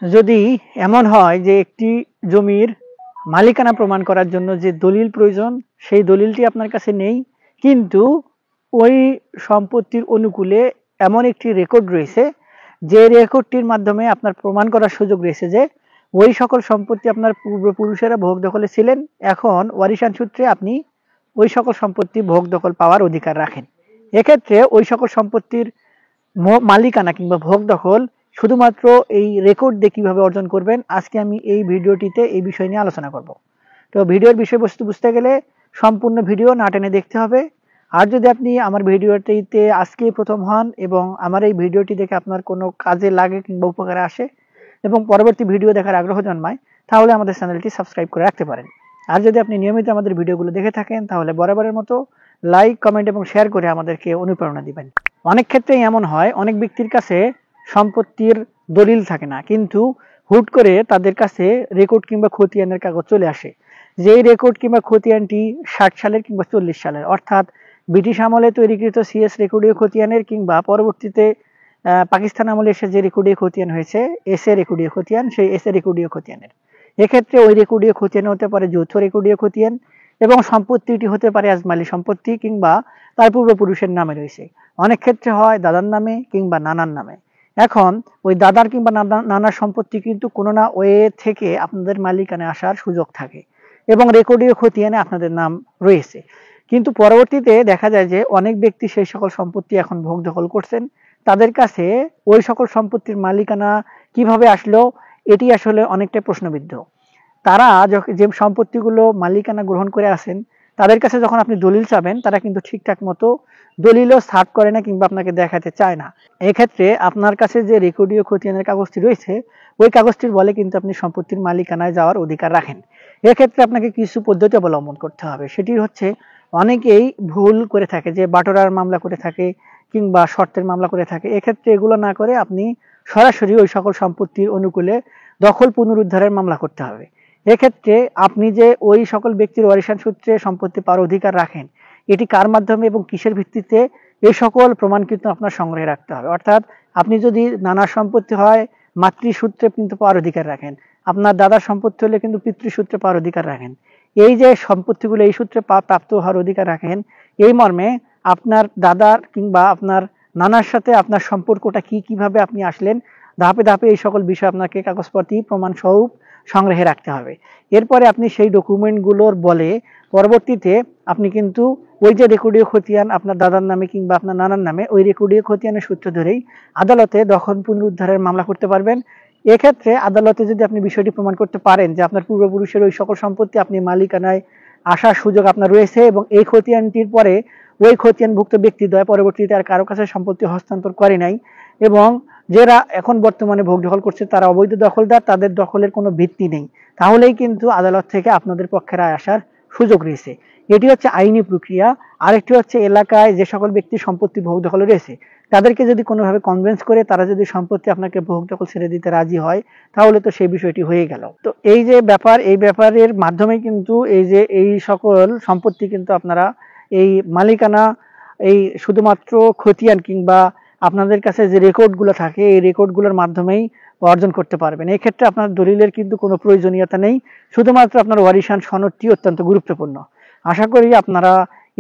যদি এমন হয় যে একটি জমির মালিকানা প্রমাণ করার জন্য যে দলিল প্রয়োজন সেই দলিলটি আপনার কাছে নেই, কিন্তু ওই সম্পত্তির অনুকূলে এমন একটি রেকর্ড রয়েছে যে রেকর্ডটির মাধ্যমে আপনার প্রমাণ করার সুযোগ রয়েছে যে ওই সকল সম্পত্তি আপনার পূর্বপুরুষেরা ভোগ দখলে ছিলেন, এখন ওয়ারিশান সূত্রে আপনি ওই সকল সম্পত্তি ভোগ দখল পাওয়ার অধিকার রাখেন। এক্ষেত্রে ওই সকল সম্পত্তির মালিকানা কিংবা ভোগ দখল শুধুমাত্র এই রেকর্ড দিয়ে কিভাবে অর্জন করবেন, আজকে আমি এই ভিডিওটিতে এই বিষয় নিয়ে আলোচনা করব। তো ভিডিওর বিষয়বস্তু বুঝতে গেলে সম্পূর্ণ ভিডিও না টেনে দেখতে হবে। আর যদি আপনি আমার ভিডিওটিতে আজকে প্রথম হন এবং আমার এই ভিডিওটি দেখে আপনার কোনো কাজে লাগে কিংবা উপকারে আসে এবং পরবর্তী ভিডিও দেখার আগ্রহ জন্মায়, তাহলে আমাদের চ্যানেলটি সাবস্ক্রাইব করে রাখতে পারেন। আর যদি আপনি নিয়মিত আমাদের ভিডিওগুলো দেখে থাকেন, তাহলে বরাবরের মতো লাইক, কমেন্ট এবং শেয়ার করে আমাদেরকে অনুপ্রেরণা দিবেন। অনেক ক্ষেত্রেই এমন হয়, অনেক ব্যক্তির কাছে সম্পত্তির দলিল থাকে না, কিন্তু হুট করে তাদের কাছে রেকর্ড কিংবা খতিয়ানের কাগজ চলে আসে। যেই রেকর্ড কিংবা খতিয়ানটি 60 সালের কিংবা 40 সালের, অর্থাৎ ব্রিটিশ আমলে তৈরিকৃত সিএস রেকর্ডীয় খতিয়ানের কিংবা পরবর্তীতে পাকিস্তান আমলে এসে যে রেকর্ডীয় খতিয়ান হয়েছে এস এ রেকর্ডীয় খতিয়ান, সেই এস এ রেকর্ডীয় খতিয়ানের এক্ষেত্রে ওই রেকর্ডীয় খতিয়ান হতে পারে যৌথ রেকর্ডীয় খতিয়ান এবং সম্পত্তিটি হতে পারে আজমালি সম্পত্তি কিংবা তার পূর্বপুরুষের নামে রয়েছে। অনেক ক্ষেত্রে হয় দাদার নামে কিংবা নানার নামে। এখন ওই দাদার কিংবা নানার সম্পত্তি কিন্তু কোনো না ওয়ে থেকে আপনাদের মালিকানায় আসার সুযোগ থাকে এবং রেকর্ডীয় খতিয়ানে আপনাদের নাম রয়েছে, কিন্তু পরবর্তীতে দেখা যায় যে অনেক ব্যক্তি সেই সকল সম্পত্তি এখন ভোগ দখল করছেন। তাদের কাছে ওই সকল সম্পত্তির মালিকানা কিভাবে আসলো, এটি আসলে অনেকটা প্রশ্নবিদ্ধ। তারা যে সম্পত্তিগুলো মালিকানা গ্রহণ করে আসেন, তাদের কাছে যখন আপনি দলিল চাবেন, তারা কিন্তু ঠিকঠাক মতো দলিলও সার্ভ করে না কিংবা আপনাকে দেখাতে চায় না। এক্ষেত্রে আপনার কাছে যে রেকর্ডীয় খতিয়ানের কাগজটি রয়েছে, ওই কাগজটির বলে কিন্তু আপনি সম্পত্তির মালিকানায় যাওয়ার অধিকার রাখেন। এক্ষেত্রে আপনাকে কিছু পদ্ধতি অবলম্বন করতে হবে। সেটি হচ্ছে, অনেকেই ভুল করে থাকে যে বাটোয়ারার মামলা করে থাকে কিংবা শর্তের মামলা করে থাকে। এক্ষেত্রে এগুলো না করে আপনি সরাসরি ওই সকল সম্পত্তির অনুকূলে দখল পুনরুদ্ধারের মামলা করতে হবে। এক্ষেত্রে আপনি যে ওই সকল ব্যক্তির ওয়ারিশান সূত্রে সম্পত্তি পাওয়ার অধিকার রাখেন, এটি কার মাধ্যমে এবং কিসের ভিত্তিতে, এই সকল প্রমাণ কিন্তু আপনার সংগ্রহে রাখতে হবে। অর্থাৎ আপনি যদি নানার সম্পত্তি হয়, মাতৃসূত্রে কিন্তু পাওয়ার অধিকার রাখেন। আপনার দাদার সম্পত্তি হলে কিন্তু পিতৃসূত্রে পাওয়ার অধিকার রাখেন। এই যে সম্পত্তিগুলো এই সূত্রে প্রাপ্ত হওয়ার অধিকার রাখেন, এই মর্মে আপনার দাদার কিংবা আপনার নানার সাথে আপনার সম্পর্কটা কি, কিভাবে আপনি আসলেন, ধাপে ধাপে এই সকল বিষয় আপনাকে কাগজপত্র প্রমাণ স্বরূপ সংগ্রহে রাখতে হবে। এরপরে আপনি সেই ডকুমেন্টগুলোর বলে পরবর্তীতে আপনি কিন্তু ওই যে রেকর্ডীয় খতিয়ান আপনার দাদার নামে কিংবা আপনার নানার নামে, ওই রেকর্ডীয় খতিয়ানের সূত্র ধরেই আদালতে দখল পুনরুদ্ধারের মামলা করতে পারবেন। এক্ষেত্রে আদালতে যদি আপনি বিষয়টি প্রমাণ করতে পারেন যে আপনার পূর্বপুরুষের ওই সকল সম্পত্তি আপনি মালিকানায় আসার সুযোগ আপনার রয়েছে এবং এই খতিয়ানটির পরে ওই খতিয়ানভুক্ত ব্যক্তিদ্বয় পরবর্তীতে আর কারো কাছে সম্পত্তি হস্তান্তর করে নাই এবং যারা এখন বর্তমানে ভোগ দখল করছে তারা অবৈধ দখলদার, তাদের দখলের কোনো ভিত্তি নেই, তাহলেই কিন্তু আদালত থেকে আপনাদের পক্ষে রায় আসার সুযোগ রয়েছে। এটি হচ্ছে আইনি প্রক্রিয়া। আরেকটি হচ্ছে, এলাকায় যে সকল ব্যক্তি সম্পত্তি ভোগ দখলে রয়েছে তাদেরকে যদি কোনোভাবে কনভিন্স করে তারা যদি সম্পত্তি আপনাকে ভোগ দখল ছেড়ে দিতে রাজি হয়, তাহলে তো সেই বিষয়টি হয়ে গেল। তো এই যে ব্যাপার, এই ব্যাপারের মাধ্যমে কিন্তু এই যে এই সকল সম্পত্তি কিন্তু আপনারা এই মালিকানা এই শুধুমাত্র খতিয়ান কিংবা আপনাদের কাছে যে রেকর্ডগুলো থাকে এই রেকর্ডগুলোর মাধ্যমেই অর্জন করতে পারবেন। এই ক্ষেত্রে আপনার দলিলের কিন্তু কোনো প্রয়োজনীয়তা নেই, শুধুমাত্র আপনার ওয়ারিশান সনদটি অত্যন্ত গুরুত্বপূর্ণ। আশা করি আপনারা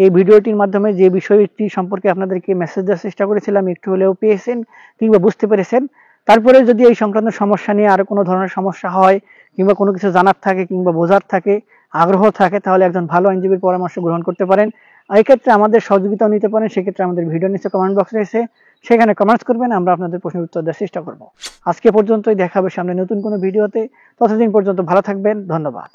এই ভিডিওটির মাধ্যমে যে বিষয়টি সম্পর্কে আপনাদেরকে মেসেজ দেওয়ার চেষ্টা করেছিলাম একটু হলেও পেয়েছেন কিংবা বুঝতে পেরেছেন। তারপরে যদি এই সংক্রান্ত সমস্যা নিয়ে আরো কোনো ধরনের সমস্যা হয় কিংবা কোনো কিছু জানার থাকে কিংবা বোঝার থাকে, আগ্রহ থাকে, তাহলে একজন ভালো আইনজীবীর পরামর্শ গ্রহণ করতে পারেন। এই ক্ষেত্রে আমাদের সহযোগিতাও নিতে পারেন। সেক্ষেত্রে আমাদের ভিডিও নিচে কমেন্ট বক্স রয়েছে, সেখানে কমেন্টস করবেন, আমরা আপনাদের প্রশ্নের উত্তর দেওয়ার চেষ্টা করব। আজকে পর্যন্তই, দেখা হবে সামনে নতুন কোনো ভিডিওতে। ততদিন পর্যন্ত ভালো থাকবেন, ধন্যবাদ।